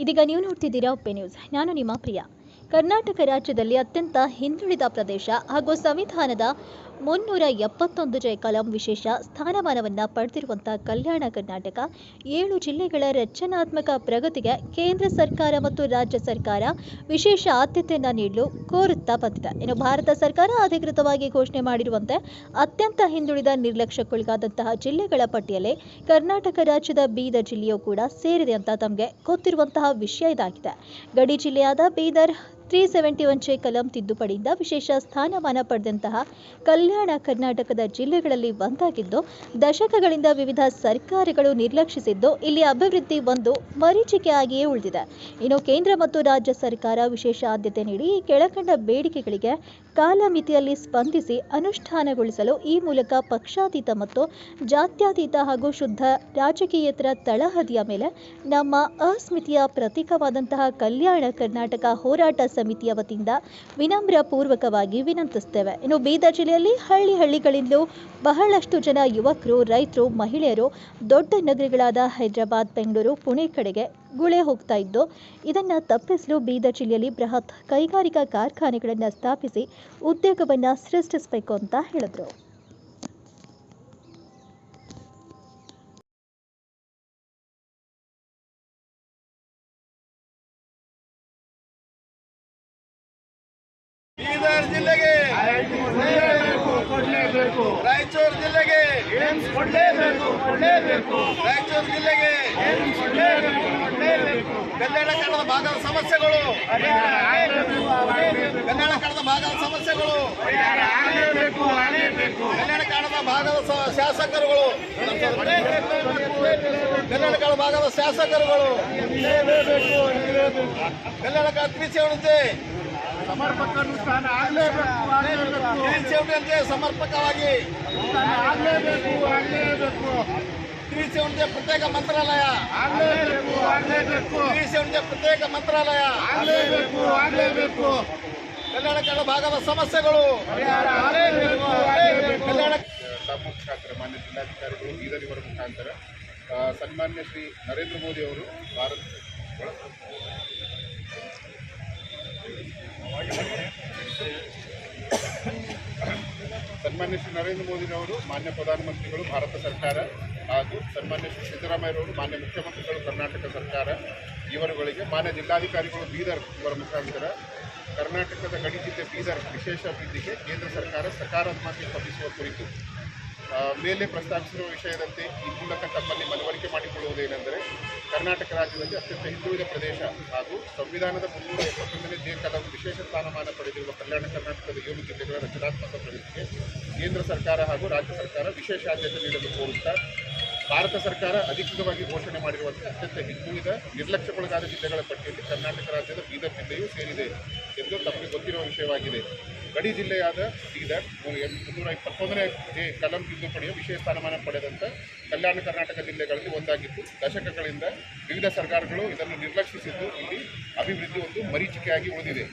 ಇದೀಗ ನೀವು ನೋಡ್ತಿದ್ದೀರಾ ಉಪ್ಪೆ ನ್ಯೂಸ್. ನಾನು ನಿಮ್ಮ ಪ್ರಿಯ. ಕರ್ನಾಟಕ ರಾಜ್ಯದಲ್ಲಿ ಅತ್ಯಂತ ಹಿಂದುಳಿದ ಪ್ರದೇಶ ಹಾಗೂ ಸಂವಿಧಾನದ 371 ಕಲಂ ವಿಶೇಷ ಸ್ಥಾನಮಾನವನ್ನು ಪಡೆದಿರುವಂತಹ ಕಲ್ಯಾಣ ಕರ್ನಾಟಕ 7 ಜಿಲ್ಲೆಗಳ ರಚನಾತ್ಮಕ ಪ್ರಗತಿಗೆ ಕೇಂದ್ರ ಸರ್ಕಾರ ಮತ್ತು ರಾಜ್ಯ ಸರ್ಕಾರ ವಿಶೇಷ ಆದ್ಯತೆಯನ್ನು ನೀಡಲು ಕೋರುತ್ತಾ ಬಂದಿದೆ. ಇನ್ನು ಭಾರತ ಸರ್ಕಾರ ಅಧಿಕೃತವಾಗಿ ಘೋಷಣೆ ಮಾಡಿರುವಂತೆ ಅತ್ಯಂತ ಹಿಂದುಳಿದ ನಿರ್ಲಕ್ಷ್ಯಕ್ಕೊಳಗಾದಂತಹ ಜಿಲ್ಲೆಗಳ ಪಟ್ಟಿಯಲ್ಲಿ ಕರ್ನಾಟಕ ರಾಜ್ಯದ ಬೀದರ್ ಜಿಲ್ಲೆಯೂ ಕೂಡ ಸೇರಿದೆ ಅಂತ ತಮಗೆ ಗೊತ್ತಿರುವಂತಹ ವಿಷಯ ಇದಾಗಿದೆ. ಗಡಿ ಜಿಲ್ಲೆಯಾದ ಬೀದರ್ 371 ಕಲಂ ತಿದ್ದುಪಡಿಯಿಂದ ವಿಶೇಷ ಸ್ಥಾನಮಾನ ಪಡೆದಂತಹ ಕಲ್ಯಾಣ ಕರ್ನಾಟಕದ ಜಿಲ್ಲೆಗಳಲ್ಲಿ ಒಂದಾಗಿದ್ದು, ದಶಕಗಳಿಂದ ವಿವಿಧ ಸರ್ಕಾರಗಳು ನಿರ್ಲಕ್ಷಿಸಿದ್ದು ಇಲ್ಲಿ ಅಭಿವೃದ್ಧಿ ಒಂದು ಮರೀಚಿಕೆಯಾಗಿಯೇ ಉಳಿದಿದೆ. ಇನ್ನು ಕೇಂದ್ರ ಮತ್ತು ರಾಜ್ಯ ಸರ್ಕಾರ ವಿಶೇಷ ಆದ್ಯತೆ ನೀಡಿ ಈ ಕೆಳಕಂಡ ಬೇಡಿಕೆಗಳಿಗೆ ಕಾಲಮಿತಿಯಲ್ಲಿ ಸ್ಪಂದಿಸಿ ಅನುಷ್ಠಾನಗೊಳಿಸಲು ಈ ಮೂಲಕ ಪಕ್ಷಾತೀತ ಮತ್ತು ಜಾತ್ಯತೀತ ಹಾಗೂ ಶುದ್ಧ ರಾಜಕೀಯೇತರ ತಳಹದಿಯ ಮೇಲೆ ನಮ್ಮ ಅಸ್ಮಿತೆಯ ಪ್ರತೀಕವಾದಂತಹ ಕಲ್ಯಾಣ ಕರ್ನಾಟಕ ಹೋರಾಟ ಸಮಿತಿಯ ವತಿಯಿಂದ ವಿನಮ್ರ ಪೂರ್ವಕವಾಗಿ ವಿನಂತಿಸುತ್ತೇವೆ. ಇನ್ನು ಬೀದರ್ ಜಿಲ್ಲೆಯಲ್ಲಿ ಹಳ್ಳಿಗಳಿಂದಲೂ ಬಹಳಷ್ಟು ಜನ ಯುವಕರು, ರೈತರು, ಮಹಿಳೆಯರು ದೊಡ್ಡ ನಗರಗಳಾದ ಹೈದರಾಬಾದ್, ಬೆಂಗಳೂರು, ಪುಣೆ ಕಡೆಗೆ ಗುಳೆ ಹೋಗ್ತಾ ಇದ್ದು, ಇದನ್ನು ತಪ್ಪಿಸಲು ಬೀದರ್ ಜಿಲ್ಲೆಯಲ್ಲಿ ಬೃಹತ್ ಕೈಗಾರಿಕಾ ಕಾರ್ಖಾನೆಗಳನ್ನು ಸ್ಥಾಪಿಸಿ ಉದ್ಯೋಗವನ್ನು ಸೃಷ್ಟಿಸಬೇಕು ಅಂತ ಹೇಳಿದ್ರು. ಬೀದರ್ ಜಿಲ್ಲೆಗೆ ರಾಯಚೂರು ಜಿಲ್ಲೆಗೆ ರಾಯಚೂರು ಜಿಲ್ಲೆಗೆ ಕಲ್ಯಾಣ ಕನ್ನಡ ಭಾಗದ ಸಮಸ್ಯೆಗಳು ಕಲ್ಯಾಣ ಕನ್ನಡ ಭಾಗದ ಸಮಸ್ಯೆಗಳು ಕಲ್ಯಾಣ ಕನ್ನಡ ಭಾಗದ ಶಾಸಕರುಗಳು ಕಲ್ಯಾಣ ಕನ್ನಡ ಭಾಗದ ಶಾಸಕರುಗಳು ಕಲ್ಯಾಣ ಕನ್ನಡ ತ್ರಿಸೇವನಂತೆ ಸಮರ್ಪಕ ಅನುಷ್ಠಾನ ಆಗಲೇಬೇಕು ಸಮರ್ಪಕವಾಗಿ ಆಗಲೇಬೇಕು ತ್ರಿಸೇವನಂತೆ ಪ್ರತ್ಯೇಕ ಮಂತ್ರಾಲಯ ಆಗಲೇಬೇಕು ತ್ರಿಸೇವನಂತೆ ಪ್ರತ್ಯೇಕ ಮಂತ್ರಾಲಯ ಆಗಲೇಬೇಕು ಕಲ್ಯಾಣ ಕನ್ನಡ ಭಾಗದ ಸಮಸ್ಯೆಗಳು ಕಲ್ಯಾಣ ಸಾಮೂಹಿಕ ಶಾಸ್ತ್ರ ಮಾನ್ಯ ಜಿಲ್ಲಾಧಿಕಾರಿಗಳು ಬೀದರ್ ಇವರ ಮುಖಾಂತರ ಸನ್ಮಾನ್ಯ ಶ್ರೀ ನರೇಂದ್ರ ಮೋದಿ ಅವರು ಸನ್ಮಾನ್ಯ ಶ್ರೀ ನರೇಂದ್ರ ಮೋದಿರವರು ಮಾನ್ಯ ಪ್ರಧಾನಮಂತ್ರಿಗಳು ಭಾರತ ಸರ್ಕಾರ ಹಾಗೂ ಸನ್ಮಾನ್ಯ ಶ್ರೀ ಸಿದ್ದರಾಮಯ್ಯರವರು ಮಾನ್ಯ ಮುಖ್ಯಮಂತ್ರಿಗಳು ಕರ್ನಾಟಕ ಸರ್ಕಾರ ಇವರುಗಳಿಗೆ ಮಾನ್ಯ ಜಿಲ್ಲಾಧಿಕಾರಿಗಳು ಬೀದರ್ ಇವರ ಮುಖಾಂತರ ಕರ್ನಾಟಕದ ಗಡಿ ಜಿಲ್ಲೆ ಬೀದರ್ ವಿಶೇಷ ಅಭಿವೃದ್ಧಿಗೆ ಕೇಂದ್ರ ಸರ್ಕಾರ ಸಕಾರಾತ್ಮಕ ಸ್ಪಂದಿಸುವ ಕುರಿತು ಮೇಲೆ ಪ್ರಸ್ತಾಪಿಸಿರುವ ವಿಷಯದಂತೆ ಈ ಮೂಲಕ ತಮ್ಮಲ್ಲಿ ಮನವರಿಕೆ ಮಾಡಿಕೊಳ್ಳುವುದೇನೆಂದರೆ, ಕರ್ನಾಟಕ ರಾಜ್ಯದಲ್ಲಿ ಅತ್ಯಂತ ಹಿಂದುಳಿದ ಪ್ರದೇಶ ಹಾಗೂ ಸಂವಿಧಾನದ 371ನೇ ಕಲಂ ವಿಶೇಷ ಸ್ಥಾನಮಾನ ಪಡೆದಿರುವ ಕಲ್ಯಾಣ ಕರ್ನಾಟಕದ 7 ಜಿಲ್ಲೆಗಳ ರಚನಾತ್ಮಕ ಪ್ರಗತಿಗೆ ಕೇಂದ್ರ ಸರ್ಕಾರ ಹಾಗೂ ರಾಜ್ಯ ಸರ್ಕಾರ ವಿಶೇಷ ಆದ್ಯತೆ ನೀಡಲು ಕೋರುತ್ತಾ, ಭಾರತ ಸರ್ಕಾರ ಅಧಿಕೃತವಾಗಿ ಘೋಷಣೆ ಮಾಡಿರುವಂತೆ ಅತ್ಯಂತ ಹಿಂದುಳಿದ ನಿರ್ಲಕ್ಷ್ಯಕ್ಕೊಳಗಾದ ಜಿಲ್ಲೆಗಳ ಪಟ್ಟಿಯಲ್ಲಿ ಕರ್ನಾಟಕ ರಾಜ್ಯದ ಬೀದರ್ ಜಿಲ್ಲೆಯೂ ಸೇರಿದೆ ಎಂದು ತಮಗೆ ಗೊತ್ತಿರುವ ವಿಷಯವಾಗಿದೆ. ಗಡಿ ಜಿಲ್ಲೆಯಾದ ಬೀದರ್ 321ನೇ ಕಲಂ ತಿದ್ದುಪಡಿಯ ವಿಶೇಷ ಸ್ಥಾನಮಾನ ಪಡೆದಂಥ ಕಲ್ಯಾಣ ಕರ್ನಾಟಕ ಜಿಲ್ಲೆಗಳಲ್ಲಿ ಒಂದಾಗಿದ್ದು, ದಶಕಗಳಿಂದ ವಿವಿಧ ಸರ್ಕಾರಗಳು ಇದನ್ನು ನಿರ್ಲಕ್ಷಿಸಿದ್ದು ಇಲ್ಲಿ ಅಭಿವೃದ್ಧಿ ಒಂದು ಮರೀಚಿಕೆಯಾಗಿ ಉಳಿದಿದೆ.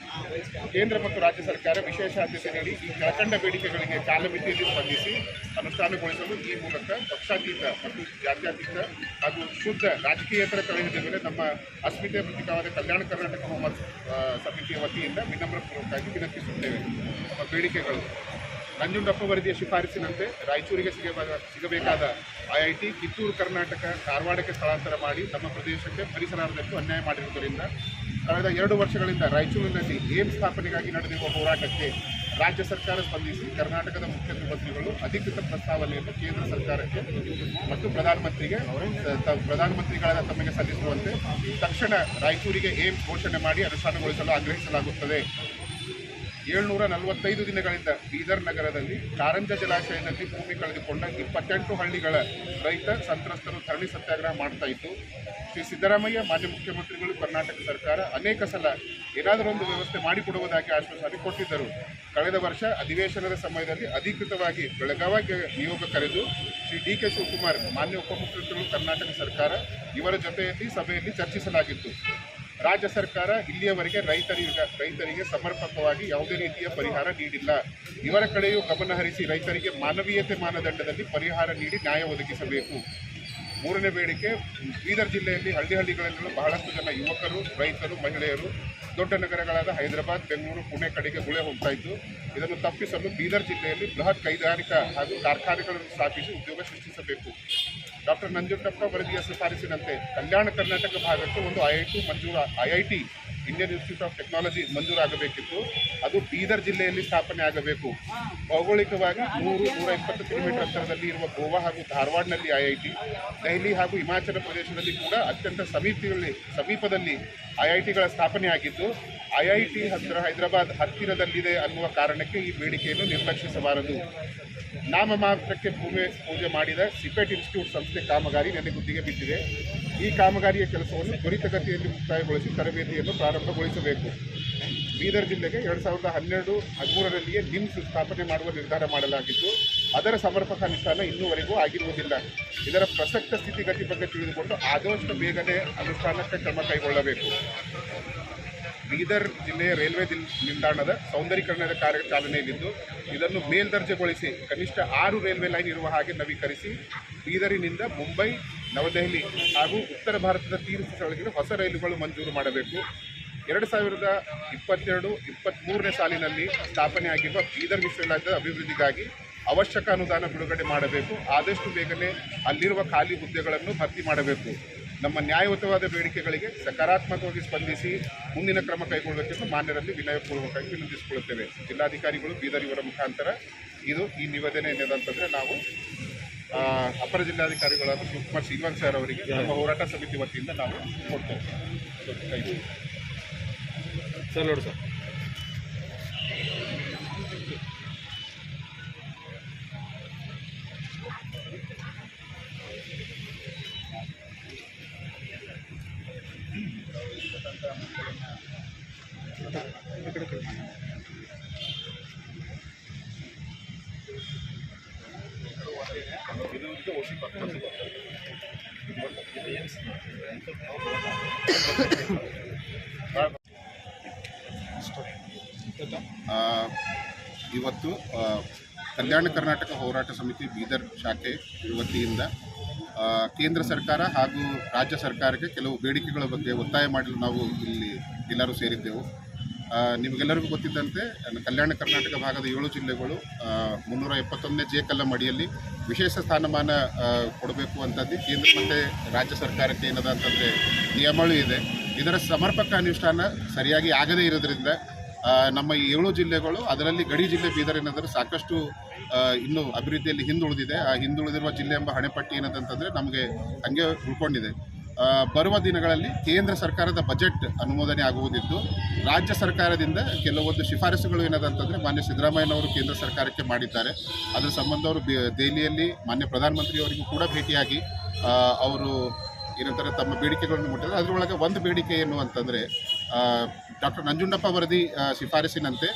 ಕೇಂದ್ರ ಮತ್ತು ರಾಜ್ಯ ಸರ್ಕಾರ ವಿಶೇಷ ಆದ್ಯತೆ ನೀಡಿ ಈ ಕೆಳಕಂಡ ಬೇಡಿಕೆಗಳಿಗೆ ಕಾಲಮಿತಿಯಲ್ಲಿ ಸ್ಪಂದಿಸಿ ಅನುಷ್ಠಾನಗೊಳಿಸಲು ಈ ಮೂಲಕ ಪಕ್ಷಾತೀತ ಮತ್ತು ಜಾತ್ಯತೀತ ಹಾಗೂ ಶುದ್ಧ ರಾಜಕೀಯೇತರ ತಳಹದಿಯ ಮೇಲೆ ನಮ್ಮ ಅಸ್ಮಿತೆಯ ಪ್ರತೀಕವಾದ ಕಲ್ಯಾಣ ಕರ್ನಾಟಕ ಸಮಿತಿಯ ವತಿಯಿಂದ ವಿನಮ್ರಪೂರ್ವಕವಾಗಿ ವಿನಂತಿಸುತ್ತೇವೆ. ನಮ್ಮ ಬೇಡಿಕೆಗಳು: ನಂಜುಂಡಪ್ಪ ವರದಿಯ ಶಿಫಾರಸಿನಂತೆ ರಾಯಚೂರಿಗೆ ಸಿಗಬೇಕಾದ IIT ಕಿತ್ತೂರು ಕರ್ನಾಟಕ ಕಾರವಾರಕ್ಕೆ ಸ್ಥಳಾಂತರ ಮಾಡಿ ನಮ್ಮ ಪ್ರದೇಶಕ್ಕೆ ಪರಿಸರದಷ್ಟು ಅನ್ಯಾಯ ಮಾಡಿರುವುದರಿಂದ ಕಳೆದ 2 ವರ್ಷಗಳಿಂದ ರಾಯಚೂರಿನಲ್ಲಿ ಏಮ್ಸ್ ಸ್ಥಾಪನೆಗಾಗಿ ನಡೆದಿರುವ ಹೋರಾಟಕ್ಕೆ ರಾಜ್ಯ ಸರ್ಕಾರ ಸ್ಪಂದಿಸಿ ಕರ್ನಾಟಕದ ಮುಖ್ಯಮಂತ್ರಿಗಳು ಅಧಿಕೃತ ಪ್ರಸ್ತಾವನೆಯನ್ನು ಕೇಂದ್ರ ಸರ್ಕಾರಕ್ಕೆ ಮತ್ತು ಪ್ರಧಾನಮಂತ್ರಿಗಳಾದ ತಮಗೆ ಸಲ್ಲಿಸುವಂತೆ ತಕ್ಷಣ ರಾಯಚೂರಿಗೆ ಏಮ್ಸ್ ಘೋಷಣೆ ಮಾಡಿ ಅನುಷ್ಠಾನಗೊಳಿಸಲು ಆಗ್ರಹಿಸಲಾಗುತ್ತದೆ. 745 ದಿನಗಳಿಂದ ಬೀದರ್ ನಗರದಲ್ಲಿ ಕಾರಂಜ ಜಲಾಶಯದಲ್ಲಿ ಭೂಮಿ ಕಳೆದುಕೊಂಡ 28 ಹಳ್ಳಿಗಳ ರೈತ ಸಂತ್ರಸ್ತರು ಧರಣಿ ಸತ್ಯಾಗ್ರಹ ಮಾಡ್ತಾ ಇದ್ದು, ಶ್ರೀ ಸಿದ್ದರಾಮಯ್ಯ ಮಾನ್ಯ ಮುಖ್ಯಮಂತ್ರಿಗಳು ಕರ್ನಾಟಕ ಸರ್ಕಾರ ಅನೇಕ ಸಲ ಏನಾದರೊಂದು ವ್ಯವಸ್ಥೆ ಮಾಡಿಕೊಡುವುದಾಗಿ ಆಶ್ವಾಸನೆ ಕೊಟ್ಟಿದ್ದರು. ಕಳೆದ ವರ್ಷ ಅಧಿವೇಶನದ ಸಮಯದಲ್ಲಿ ಅಧಿಕೃತವಾಗಿ ಬೆಳಗಾವಿಗೆ ನಿಯೋಗ ಕರೆದು ಶ್ರೀ DK ಶಿವಕುಮಾರ್ ಮಾನ್ಯ ಉಪಮುಖ್ಯಮಂತ್ರಿಗಳು ಕರ್ನಾಟಕ ಸರ್ಕಾರ ಇವರ ಜೊತೆಯಲ್ಲಿ ಸಭೆಯಲ್ಲಿ ಚರ್ಚಿಸಲಾಗಿತ್ತು. ರಾಜ್ಯ ಸರ್ಕಾರ ಇಲ್ಲಿಯವರೆಗೆ ರೈತರಿಗೆ ಸಮರ್ಪಕವಾಗಿ ಯಾವುದೇ ರೀತಿಯ ಪರಿಹಾರ ನೀಡಿಲ್ಲ. ಇವರ ಕಡೆಯೂ ಗಮನ ಹರಿಸಿ ರೈತರಿಗೆ ಮಾನವೀಯತೆ ಮಾನದಂಡದಲ್ಲಿ ಪರಿಹಾರ ನೀಡಿ ನ್ಯಾಯ ಒದಗಿಸಬೇಕು. ಮೂರನೇ ಬೇಡಿಕೆ, ಬೀದರ್ ಜಿಲ್ಲೆಯಲ್ಲಿ ಹಳ್ಳಿಗಳಲ್ಲೂ ಬಹಳಷ್ಟು ಜನ ಯುವಕರು, ರೈತರು, ಮಹಿಳೆಯರು ದೊಡ್ಡ ನಗರಗಳಾದ ಹೈದರಾಬಾದ್, ಬೆಂಗಳೂರು, ಪುಣೆ ಕಡೆಗೆ ಗುಳೆ ಹೋಗ್ತಾ ಇದ್ದು, ಇದನ್ನು ತಪ್ಪಿಸಲು ಬೀದರ್ ಜಿಲ್ಲೆಯಲ್ಲಿ ಬೃಹತ್ ಕೈಗಾರಿಕಾ ಹಾಗೂ ಕಾರ್ಖಾನೆಗಳನ್ನು ಸ್ಥಾಪಿಸಿ ಉದ್ಯೋಗ ಸೃಷ್ಟಿಸಬೇಕು. ಡಾಕ್ಟರ್ ನಂಜುಂಡಪ್ಪ ವರದಿಯ ಶಿಫಾರಸಿನಂತೆ ಕಲ್ಯಾಣ ಕರ್ನಾಟಕ ಭಾಗಕ್ಕೆ ಒಂದು IIT Indian institute of technology ಮಂಜೂರಾಗಬೇಕಿತ್ತು. ಅದು ಬೀದರ್ ಜಿಲ್ಲೆಯಲ್ಲಿ ಸ್ಥಾಪನೆ ಆಗಬೇಕು. ಭೌಗೋಳಿಕವಾಗಿ 100-120 ಕಿಲೋಮೀಟರ್ ಅಂತರದಲ್ಲಿ ಇರುವ ಗೋವಾ ಹಾಗೂ ಧಾರವಾಡನಲ್ಲಿ ಐಐಟಿ, ದೆಹಲಿ ಹಾಗೂ ಹಿಮಾಚಲ ಪ್ರದೇಶದಲ್ಲಿ ಕೂಡ ಅತ್ಯಂತ ಸಮೀಪದಲ್ಲಿ ಐಐಟಿಗಳ ಸ್ಥಾಪನೆ ಆಗಿದ್ದು, ಐಐಟಿ ಹೈದರಾಬಾದ್ ಹತ್ತಿರದಲ್ಲಿದೆ ಅನ್ನುವ ಕಾರಣಕ್ಕೆ ಈ ಬೇಡಿಕೆಯನ್ನು ನಿರ್ಲಕ್ಷಿಸಬಾರದು. ನಾಮಮಾತ್ರಕ್ಕೆ ಪೂಜೆ ಮಾಡಿದ ಸಿಪೆಟ್ ಇನ್ಸ್ಟಿಟ್ಯೂಟ್ ಸಂಸ್ಥೆ ಕಾಮಗಾರಿ ನೆನೆಗುದ್ದಿಗೆ ಬಿದ್ದಿದೆ. ಈ ಕಾಮಗಾರಿಯ ಕೆಲಸವನ್ನು ತ್ವರಿತಗತಿಯಲ್ಲಿ ಮುಕ್ತಾಯಗೊಳಿಸಿ ತರಬೇತಿಯನ್ನು ಪ್ರಾರಂಭಗೊಳಿಸಬೇಕು. ಬೀದರ್ ಜಿಲ್ಲೆಗೆ 2012-13ರಲ್ಲಿಯೇ ನಿಮ್ಸ್ ಸ್ಥಾಪನೆ ಮಾಡುವ ನಿರ್ಧಾರ ಮಾಡಲಾಗಿದ್ದು, ಅದರ ಸಮರ್ಪಕ ಅನುಷ್ಠಾನ ಇನ್ನೂವರೆಗೂ ಆಗಿರುವುದಿಲ್ಲ. ಇದರ ಪ್ರಸಕ್ತ ಸ್ಥಿತಿಗತಿ ಬಗ್ಗೆ ತಿಳಿದುಕೊಂಡು ಆದಷ್ಟು ಬೇಗನೆ ಅನುಷ್ಠಾನಕ್ಕೆ ಕ್ರಮ ಕೈಗೊಳ್ಳಬೇಕು. ಬೀದರ್ ಜಿಲ್ಲೆಯ ರೈಲ್ವೆ ನಿಲ್ದಾಣದ ಸೌಂದರೀಕರಣದ ಕಾರ್ಯ ಚಾಲನೆಯಲ್ಲಿದ್ದು, ಇದನ್ನು ಮೇಲ್ದರ್ಜೆಗೊಳಿಸಿ ಕನಿಷ್ಠ 6 ರೈಲ್ವೆ ಲೈನ್ ಇರುವ ಹಾಗೆ ನವೀಕರಿಸಿ ಬೀದರಿನಿಂದ ಮುಂಬೈ, ನವದೆಹಲಿ ಹಾಗೂ ಉತ್ತರ ಭಾರತದ ತೀರ್ಥ ಸ್ಥಳಗಳಿಗೆ ಹೊಸ ರೈಲುಗಳು ಮಂಜೂರು ಮಾಡಬೇಕು. 2022-23ನೇ ಸಾಲಿನಲ್ಲಿ ಸ್ಥಾಪನೆಯಾಗಿರುವ ಬೀದರ್ ವಿಶ್ವವಿದ್ಯಾಲಯದ ಅಭಿವೃದ್ಧಿಗಾಗಿ ಅವಶ್ಯಕ ಅನುದಾನ ಬಿಡುಗಡೆ ಮಾಡಬೇಕು. ಆದಷ್ಟು ಬೇಗನೆ ಅಲ್ಲಿರುವ ಖಾಲಿ ಹುದ್ದೆಗಳನ್ನು ಭರ್ತಿ ಮಾಡಬೇಕು. ನಮ್ಮ ನ್ಯಾಯಯುತವಾದ ಬೇಡಿಕೆಗಳಿಗೆ ಸಕಾರಾತ್ಮಕವಾಗಿ ಸ್ಪಂದಿಸಿ ಮುಂದಿನ ಕ್ರಮ ಕೈಗೊಳ್ಳಬೇಕೆಂದು ಮಾನ್ಯರಲ್ಲಿ ವಿನಯಪೂರ್ವಕವಾಗಿ ವಿನಂತಿಸಿಕೊಳ್ಳುತ್ತೇವೆ. ಜಿಲ್ಲಾಧಿಕಾರಿಗಳು ಬೀದರ್ ಇವರ ಮುಖಾಂತರ ಈ ನಿವೇದನೆ ಏನಿದೆ ನಾವು ಅಪರ ಜಿಲ್ಲಾಧಿಕಾರಿಗಳಾದ ಶಿವಕುಮಾರ್ ಶ್ರೀನಿವಾಸ್ ಸರ್ ಅವರಿಗೆ ನಮ್ಮ ಹೋರಾಟ ಸಮಿತಿ ವತಿಯಿಂದ ನಾವು ಕೊಡ್ತೇವೆ. ಸರ್ ನೋಡಿ ಸರ್, ಇವತ್ತು ಕಲ್ಯಾಣ ಕರ್ನಾಟಕ ಹೋರಾಟ ಸಮಿತಿ ಬೀದರ್ ಶಾಖೆ ವತಿಯಿಂದ ಕೇಂದ್ರ ಸರ್ಕಾರ ಹಾಗೂ ರಾಜ್ಯ ಸರ್ಕಾರಕ್ಕೆ ಕೆಲವು ಬೇಡಿಕೆಗಳ ಬಗ್ಗೆ ಒತ್ತಾಯ ಮಾಡಲು ನಾವು ಇಲ್ಲಿ ಎಲ್ಲರೂ ಸೇರಿದ್ದೆವು. ನಿಮಗೆಲ್ಲರಿಗೂ ಗೊತ್ತಿದ್ದಂತೆ ಕಲ್ಯಾಣ ಕರ್ನಾಟಕ ಭಾಗದ 7 ಜಿಲ್ಲೆಗಳು 371ನೇ ಜೆ ಕಲಂ ಅಡಿಯಲ್ಲಿ ವಿಶೇಷ ಸ್ಥಾನಮಾನ ಕೊಡಬೇಕು ಅಂತದ್ದು ಕೇಂದ್ರ ಮತ್ತು ರಾಜ್ಯ ಸರ್ಕಾರಕ್ಕೆ ಏನದ ಅಂತಂದರೆ ನಿಯಮಗಳು ಇದೆ. ಇದರ ಸಮರ್ಪಕ ಅನುಷ್ಠಾನ ಸರಿಯಾಗಿ ಆಗದೇ ಇರೋದ್ರಿಂದ ನಮ್ಮ ಈ 7 ಜಿಲ್ಲೆಗಳು, ಅದರಲ್ಲಿ ಗಡಿ ಜಿಲ್ಲೆ ಬೀದರ್ ಏನಾದರೂ ಸಾಕಷ್ಟು ಇನ್ನೂ ಅಭಿವೃದ್ಧಿಯಲ್ಲಿ ಹಿಂದುಳಿದಿದೆ. ಆ ಹಿಂದುಳಿದಿರುವ ಜಿಲ್ಲೆ ಎಂಬ ಹಣೆಪಟ್ಟಿ ಏನದಂತಂದರೆ ನಮಗೆ ಹಂಗೆ ಉಳ್ಕೊಂಡಿದೆ. ಬರುವ ದಿನಗಳಲ್ಲಿ ಕೇಂದ್ರ ಸರ್ಕಾರದ ಬಜೆಟ್ ಅನುಮೋದನೆ ಆಗುವುದಿದ್ದು, ರಾಜ್ಯ ಸರ್ಕಾರದಿಂದ ಕೆಲವೊಂದು ಶಿಫಾರಸುಗಳು ಏನದಂತಂದರೆ ಮಾನ್ಯ ಸಿದ್ದರಾಮಯ್ಯನವರು ಕೇಂದ್ರ ಸರ್ಕಾರಕ್ಕೆ ಮಾಡಿದ್ದಾರೆ. ಅದರ ಸಂಬಂಧ ಅವರು ದೆಹಲಿಯಲ್ಲಿ ಮಾನ್ಯ ಪ್ರಧಾನಮಂತ್ರಿಯವರಿಗೂ ಕೂಡ ಭೇಟಿಯಾಗಿ ಅವರು ಏನಂತಾರೆ ತಮ್ಮ ಬೇಡಿಕೆಗಳನ್ನು ಮುಟ್ಟಿದ್ದಾರೆ. ಅದರೊಳಗೆ ಒಂದು ಬೇಡಿಕೆ ಏನು ಅಂತಂದರೆ ಡಾಕ್ಟರ್ ನಂಜುಂಡಪ್ಪ ವರದಿ ಶಿಫಾರಸಿನಂತೆ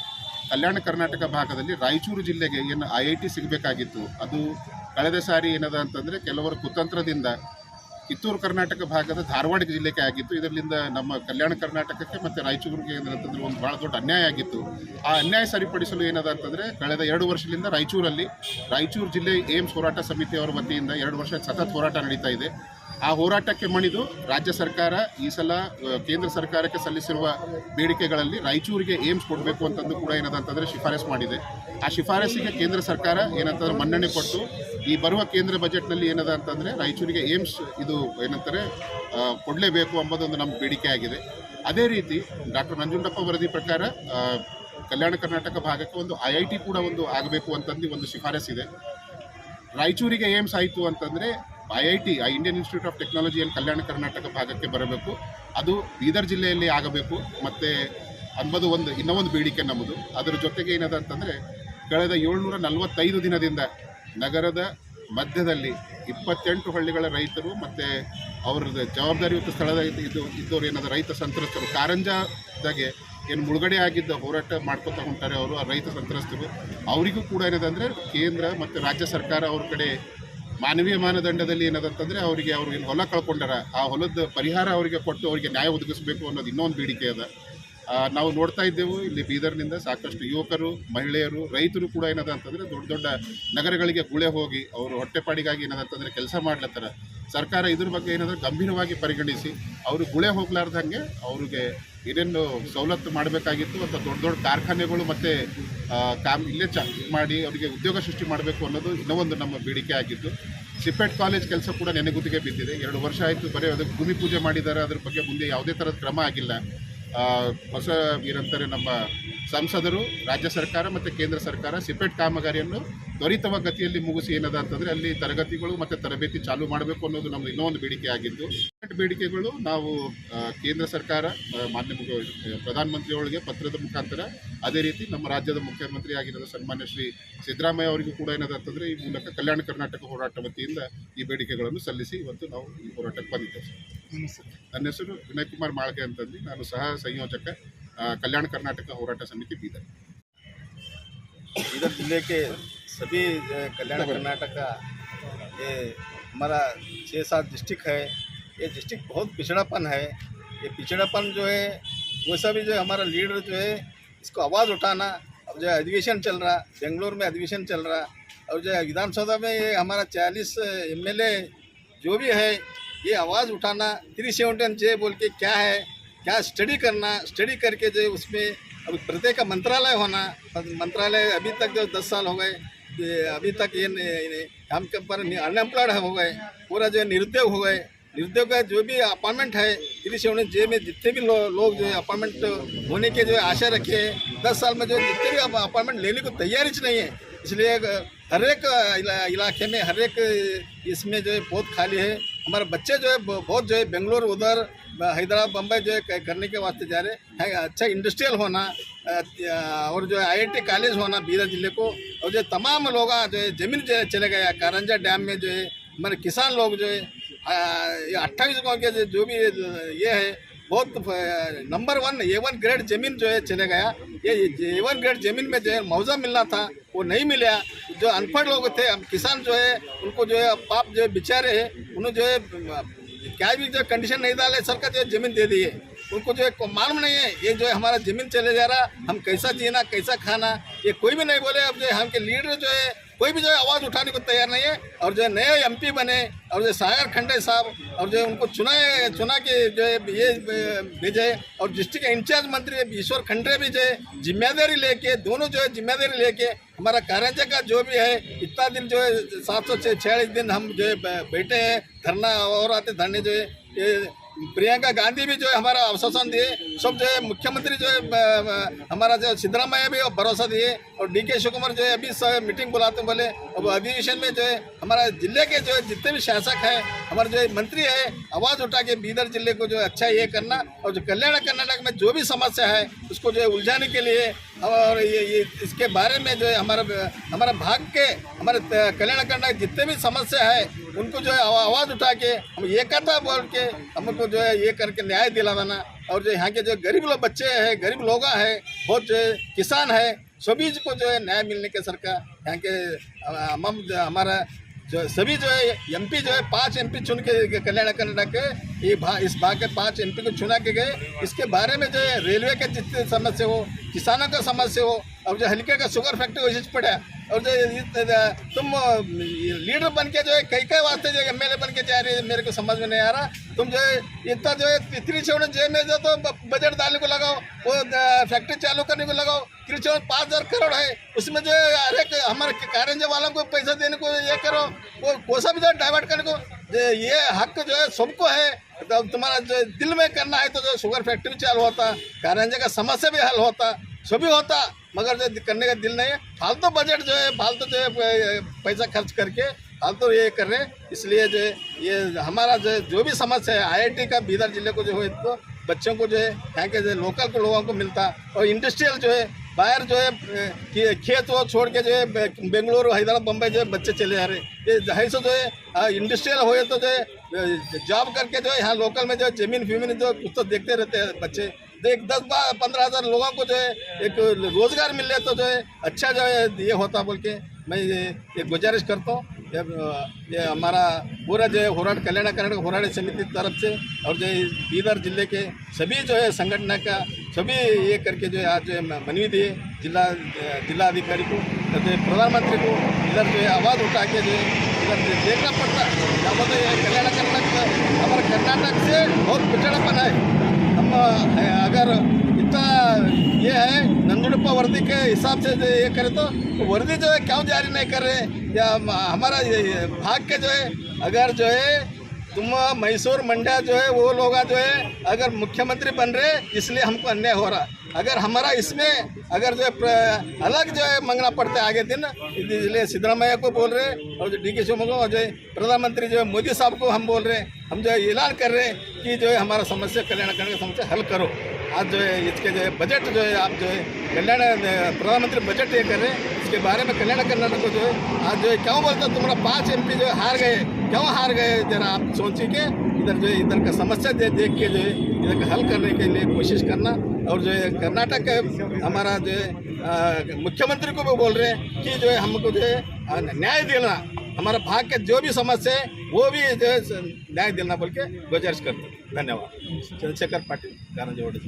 ಕಲ್ಯಾಣ ಕರ್ನಾಟಕ ಭಾಗದಲ್ಲಿ ರಾಯಚೂರು ಜಿಲ್ಲೆಗೆ ಏನು IIT ಸಿಗಬೇಕಾಗಿತ್ತು, ಅದು ಕಳೆದ ಸಾರಿ ಏನದ ಅಂತಂದರೆ ಕೆಲವರು ಕುತಂತ್ರದಿಂದ ಕಿತ್ತೂರು ಕರ್ನಾಟಕ ಭಾಗದ ಧಾರವಾಡ ಜಿಲ್ಲೆಗೆ ಆಗಿತ್ತು. ಇದರಿಂದ ನಮ್ಮ ಕಲ್ಯಾಣ ಕರ್ನಾಟಕಕ್ಕೆ ಮತ್ತು ರಾಯಚೂರಿಗೆ ಏನಂತಂದರೆ ಒಂದು ಭಾಳ ದೊಡ್ಡ ಅನ್ಯಾಯ ಆಗಿತ್ತು. ಆ ಅನ್ಯಾಯ ಸರಿಪಡಿಸಲು ಏನದ ಅಂತಂದರೆ ಕಳೆದ 2 ವರ್ಷದಿಂದ ರಾಯಚೂರು ಜಿಲ್ಲೆ ಏಮ್ಸ್ ಹೋರಾಟ ಸಮಿತಿಯವರ ವತಿಯಿಂದ 2 ವರ್ಷ ಸತತ ಹೋರಾಟ ನಡೀತಾ ಇದೆ. ಆ ಹೋರಾಟಕ್ಕೆ ಮಣಿದು ರಾಜ್ಯ ಸರ್ಕಾರ ಈ ಸಲ ಕೇಂದ್ರ ಸರ್ಕಾರಕ್ಕೆ ಸಲ್ಲಿಸಿರುವ ಬೇಡಿಕೆಗಳಲ್ಲಿ ರಾಯಚೂರಿಗೆ ಏಮ್ಸ್ ಕೊಡಬೇಕು ಅಂತಂದು ಕೂಡ ಏನದಂತಂದರೆ ಶಿಫಾರಸು ಮಾಡಿದೆ. ಆ ಶಿಫಾರಸಿಗೆ ಕೇಂದ್ರ ಸರ್ಕಾರ ಏನಂತಂದ್ರೆ ಮನ್ನಣೆ ಕೊಟ್ಟು ಈ ಬರುವ ಕೇಂದ್ರ ಬಜೆಟ್ನಲ್ಲಿ ಏನದ ಅಂತಂದರೆ ರಾಯಚೂರಿಗೆ ಏಮ್ಸ್ ಇದು ಏನಂತಾರೆ ಕೊಡಲೇಬೇಕು ಎಂಬುದೊಂದು ನಮ್ಮ ಬೇಡಿಕೆ ಆಗಿದೆ. ಅದೇ ರೀತಿ ಡಾಕ್ಟರ್ ನಂಜುಂಡಪ್ಪ ವರದಿ ಪ್ರಕಾರ ಕಲ್ಯಾಣ ಕರ್ನಾಟಕ ಭಾಗಕ್ಕೆ ಒಂದು IIT ಕೂಡ ಒಂದು ಆಗಬೇಕು ಅಂತಂದು ಒಂದು ಶಿಫಾರಸಿದೆ. ರಾಯಚೂರಿಗೆ ಏಮ್ಸ್ ಆಯಿತು ಅಂತಂದರೆ IIT Indian institute of technology Kalyana Karnataka ಭಾಗಕ್ಕೆ ಬರಬೇಕು. ಅದು ಬೀದರ್ ಜಿಲ್ಲೆಯಲ್ಲಿ ಆಗಬೇಕು ಮತ್ತು ಅಂಬದು ಇನ್ನೊಂದು ಬೇಡಿಕೆ ನಮ್ಮದು. ಅದರ ಜೊತೆಗೆ ಏನದ ಅಂತಂದರೆ ಕಳೆದ 745 ದಿನದಿಂದ ನಗರದ ಮಧ್ಯದಲ್ಲಿ 28 ಹಳ್ಳಿಗಳ ರೈತರು ಮತ್ತು ಅವ್ರದ್ದು ಜವಾಬ್ದಾರಿಯುತ ಸ್ಥಳದ ಇದ್ದವ್ರು ಏನದ ರೈತ ಸಂತ್ರಸ್ತರು ಕಾರಂಜಾದಾಗೆ ಏನು ಮುಳುಗಡೆ ಆಗಿದ್ದ ಹೋರಾಟ ಮಾಡ್ಕೊತಾ ಹೊಂಟಾರೆ ಅವರು, ಆ ರೈತ ಸಂತ್ರಸ್ತರು ಅವರಿಗೂ ಕೂಡ ಏನದಂದರೆ ಕೇಂದ್ರ ಮತ್ತು ರಾಜ್ಯ ಸರ್ಕಾರ ಅವ್ರ ಕಡೆ ಮಾನವೀಯ ಮಾನದಂಡದಲ್ಲಿ ಏನದಂತಂದರೆ ಅವ್ರಿಗೆ ಅವ್ರು ಏನು ಹೊಲ ಕಳ್ಕೊಂಡಾರ ಆ ಹೊಲದ ಪರಿಹಾರ ಅವರಿಗೆ ಕೊಟ್ಟು ಅವರಿಗೆ ನ್ಯಾಯ ಒದಗಿಸಬೇಕು ಅನ್ನೋದು ಇನ್ನೊಂದು ಬೇಡಿಕೆ ಅದ. ನಾವು ನೋಡ್ತಾ ಇದ್ದೆವು ಇಲ್ಲಿ ಬೀದರ್ನಿಂದ ಸಾಕಷ್ಟು ಯುವಕರು, ಮಹಿಳೆಯರು, ರೈತರು ಕೂಡ ಏನದ ಅಂತಂದರೆ ದೊಡ್ಡ ದೊಡ್ಡ ನಗರಗಳಿಗೆ ಗುಳೆ ಹೋಗಿ ಅವರು ಹೊಟ್ಟೆಪಾಡಿಗಾಗಿ ಏನದಂತಂದರೆ ಕೆಲಸ ಮಾಡ್ಲತ್ತಾರ. ಸರ್ಕಾರ ಇದ್ರ ಬಗ್ಗೆ ಏನಾದರೂ ಗಂಭೀರವಾಗಿ ಪರಿಗಣಿಸಿ ಅವರು ಗುಳೆ ಹೋಗ್ಲಾರ್ದಂಗೆ ಅವ್ರಿಗೆ ಏನೇನು ಸವಲತ್ತು ಮಾಡಬೇಕಾಗಿತ್ತು ಅಥವಾ ದೊಡ್ಡ ದೊಡ್ಡ ಕಾರ್ಖಾನೆಗಳು ಮತ್ತು ಇಲ್ಲೇ ಮಾಡಿ ಅವರಿಗೆ ಉದ್ಯೋಗ ಸೃಷ್ಟಿ ಮಾಡಬೇಕು ಅನ್ನೋದು ಇನ್ನೂ ಒಂದು ನಮ್ಮ ಬೇಡಿಕೆ ಆಗಿದ್ದು. ಸಿಪೆಟ್ ಕಾಲೇಜ್ ಕೆಲಸ ಕೂಡ ನೆನೆಗುತ್ತಿಗೆ ಬಿದ್ದಿದೆ. 2 ವರ್ಷ ಆಯಿತು, ಬರೀ ಅದಕ್ಕೆ ಭೂಮಿ ಪೂಜೆ ಮಾಡಿದ್ದಾರೆ. ಅದ್ರ ಬಗ್ಗೆ ಮುಂದೆ ಯಾವುದೇ ಥರದ ಕ್ರಮ ಆಗಿಲ್ಲ. ಹೊಸ ಏನಂತಾರೆ ನಮ್ಮ ಸಂಸದರು, ರಾಜ್ಯ ಸರ್ಕಾರ ಮತ್ತು ಕೇಂದ್ರ ಸರ್ಕಾರ ಸಿಪೆಟ್ ಕಾಮಗಾರಿಯನ್ನು ತ್ವರಿತವ ಗತಿಯಲ್ಲಿ ಮುಗಿಸಿ ಏನದ ಅಂತಂದರೆ ಅಲ್ಲಿ ತರಗತಿಗಳು ಮತ್ತು ತರಬೇತಿ ಚಾಲೂ ಮಾಡಬೇಕು ಅನ್ನೋದು ನಮ್ಮ ಇನ್ನೂ ಒಂದು ಬೇಡಿಕೆ ಆಗಿದ್ದು. ಬೇಡಿಕೆಗಳು ನಾವು ಕೇಂದ್ರ ಸರ್ಕಾರ ಮಾನ್ಯ ಪ್ರಧಾನಮಂತ್ರಿಯವರಿಗೆ ಪತ್ರದ ಮುಖಾಂತರ, ಅದೇ ರೀತಿ ನಮ್ಮ ರಾಜ್ಯದ ಮುಖ್ಯಮಂತ್ರಿ ಆಗಿರೋದು ಸನ್ಮಾನ್ಯ ಶ್ರೀ ಸಿದ್ದರಾಮಯ್ಯ ಅವರಿಗೂ ಕೂಡ ಏನದ ಅಂತಂದರೆ ಈ ಮೂಲಕ ಕಲ್ಯಾಣ ಕರ್ನಾಟಕ ಹೋರಾಟ ವತಿಯಿಂದ ಈ ಬೇಡಿಕೆಗಳನ್ನು ಸಲ್ಲಿಸಿ ಇವತ್ತು ನಾವು ಈ ಹೋರಾಟಕ್ಕೆ ಬಂದಿದ್ದೇವೆ. ನನ್ನ ಹೆಸರು ವಿನಯ್ ಕುಮಾರ್ ಮಾಳ್ಗೆ ಅಂತಂದು, ನಾನು ಸಹ ಸಂಯೋಜಕ कल्याण कर्नाटक होराट समिति बीदर। इधर जिले के सभी कल्याण कर्नाटक का ये हमारा 6-7 डिस्ट्रिक्ट है। ये डिस्ट्रिक्ट बहुत पिछड़ापन है। ये पिछड़ापन जो है वैसा भी जो है हमारा लीडर जो है इसको आवाज़ उठाना। अब जो अधिवेशन चल रहा, बेंगलुरु में अधिवेशन चल रहा, और जो विधानसभा में ये हमारा 40 MLA जो भी है ये आवाज़ उठाना। 371J बोल के क्या है, क्या स्टडी करना, स्टडी करके जो उसमें अभी प्रत्येक का मंत्रालय होना। मंत्रालय अभी तक जो 10 साल हो गए, अभी तक ये हम पर अनएम्प्लॉयड हो गए, पूरा जो निरुद्योग हो गए। निरुद्योग का जो भी अपॉइंटमेंट है 371J में जितने भी लोग जो है अपॉइंटमेंट होने के जो आशा रखे हैं, 10 साल में जो जितने भी अपॉइंटमेंट लेने को तैयारी नहीं है। इसलिए हर एक इलाके में, हर एक इसमें जो है बहुत खाली है। हमारे बच्चे जो है बहुत जो है बेंगलुरु, उधर हैदराबाद, बम्बई जो है करने के वास्ते जा रहे हैं। अच्छा इंडस्ट्रियल होना और जो है IIT कॉलेज होना बीदर जिले को। और जो तमाम लोग जो है ज़मीन चले गए कारंजा डैम में, जो है हमारे किसान लोग जो है 28 गाँव के जो भी ये है बहुत नंबर 1 A1 ग्रेड ज़मीन जो है चले गया। ये A1 ग्रेड ज़मीन में जो है मुआवजा मिलना था वो नहीं मिला। जो अनपढ़ लोग थे, किसान जो है उनको जो है पाप जो है बेचारे हैं, उन्होंने जो है क्या भी जो कंडीशन नहीं डाले, सरकार जो ज़मीन दे दी है। उनको जो है मालूम नहीं है ये जो है हमारा ज़मीन चले जा रहा, हम कैसा जीना कैसा खाना ये कोई भी नहीं बोले। अब जो हम के लीडर जो है कोई भी जो है आवाज़ उठाने को तैयार नहीं है। और जो नए MP बने और जो सागर खंडे साहब और जो उनको चुना के जो है ये भेजे। और डिस्ट्रिक्ट इंचार्ज मंत्री ईश्वर खंडे भी जो है जिम्मेदारी लेके, दोनों जो है जिम्मेदारी लेके हमारा कारंजा का जो भी है इतना दिन जो है 746 दिन हम जो है बैठे हैं धरना और आते धरने जो है। ये प्रियंका गांधी भी जो है हमारा आश्वासन दिए, सब जो है मुख्यमंत्री जो है हमारा जो सिद्धरामैया भी भरोसा दिए। और DK शिवकुमार जो है अभी मीटिंग बुलाते बोले। अब अधिवेशन में जो है हमारा जिले के जो है जितने भी शासक है, हमारे जो मंत्री है, आवाज़ उठा के बीदर जिले को जो अच्छा ये करना। और जो कल्याण कर्नाटक में जो भी समस्या है उसको जो है उलझाने के लिए और ये इसके बारे में जो है हमारा भाग के हमारे कल्याण कर्नाटक जितने भी समस्या है उनको जो है आवाज़ उठा के हम ये करता बोल के हमको जो है ये करके न्याय दिलाना। और जो यहाँ के जो गरीब लोग बच्चे हैं, गरीब लोग हैं, बहुत जो है किसान है, सभी को जो है न्याय मिलने के सरकार यहाँ के हमारा जो सभी जो है MP जो है 5 MP चुन के कल्याण कर्नाटक के इस भाग के 5 MP को चुना के गए। इसके बारे में जो है रेलवे के जितने समस्या हो, किसानों का समस्या हो, और जो हल्के का शुगर फैक्ट्री वैसे पड़ा। और जो तुम लीडर बन के जो है कई वास्ते जो MLA बन के जा रही है, मेरे को समझ में नहीं आ रहा। तुम जो है इतना जो है 371J में जो तो बजट डालने को लगाओ, वो फैक्ट्री चालू करने को लगाओ। 5,000 करोड़ है, उसमें जो है हर एक हमारे कारंजा वालों को पैसा देने को ये करो, वो कोसा भी जो डाइवर्ट करने को ये हक जो है सबको है। तो तुम्हारा जो दिल में करना है तो जो शुगर फैक्ट्री भी चालू होता, कारंजा का समस्या भी हल होता, सभी होता, मगर जो करने का दिल नहीं है। फालतू बजट जो है, फालतू जो है पैसा खर्च करके फालतू ये कर रहे हैं। इसलिए जो है ये हमारा जो भी समस्या है IIT का बीदर जिले को जो है तो बच्चों को जो है यहाँ के लोकल को लोगों को मिलता। और इंडस्ट्रियल जो है बाहर जो है खेत वो छोड़ के जो है बेंगलुरु, हैदराबाद, बम्बई जो है बच्चे चले जा रहे हैं। ये ढाई सौ जो है इंडस्ट्रियल हो तो जो है जॉब करके जो है यहाँ लोकल में जो है ज़मीन फीमीन जो कुछ तो देखते रहते हैं बच्चे। देख 10-15 हज़ार लोगों को जो है एक रोज़गार मिल रहे तो जो है अच्छा जो है ये होता बोल के मैं ये गुजारिश करता हूँ। ये हमारा पूरा जो है होराट कल्याण कर्नाटक होराट समिति की तरफ से और जो है बीदर जिले के सभी जो है संगठन का सभी ये करके जो है आज जो है मनवी दिए जिलाधिकारी को, प्रधानमंत्री को इधर जो है आवाज़ उठा के जो है इधर देखना पड़ता है। क्या बोलते हैं कल्याण कर्नाटक हमारे कर्नाटक से बहुत पिछड़ापन है। हम अगर इतना ये है नंदुड़प्पा वर्दी के हिसाब से जो ये करें तो वर्दी जो है क्यों जारी नहीं कर रहे, या हमारा भाग के जो है अगर जो है तुम मैसूर मंड्या जो है वो लोग जो है अगर मुख्यमंत्री बन रहे इसलिए हमको अन्याय हो रहा। अगर हमारा इसमें अगर जो है अलग जो है मांगना पड़ता है आगे दिन, इसलिए सिद्धरामैया को बोल रहे और जो DK शिवकुमार को और जो प्रधानमंत्री जो है मोदी साहब को हम बोल रहे हैं, हम जो है ऐलान कर रहे हैं कि जो है हमारा समस्या कल्याण करने की समस्या हल करो। आज जो है इसके जो है बजट जो है आप जो है कल्याण प्रधानमंत्री बजट ये कर रहे हैं, इसके बारे में कल्याण कर्नाटक को जो है आज जो है क्यों बोलते तुम्हारा 5 MP जो है हार गए, क्यों हार गए, जरा आप सोचिए कि इधर जो है इधर का समस्या देख के जो है इधर का हल करने के लिए कोशिश करना। और जो है कर्नाटक हमारा जो है मुख्यमंत्री को भी बोल रहे हैं कि जो है हमको जो है न्याय देना, हमारा भाग के जो भी समस्या है वो भी जो है न्याय देना बोल के गुजारिश करते हैं। धन्यवाद। चंद्रशेखर पाटिल, कारंजवाड़ी।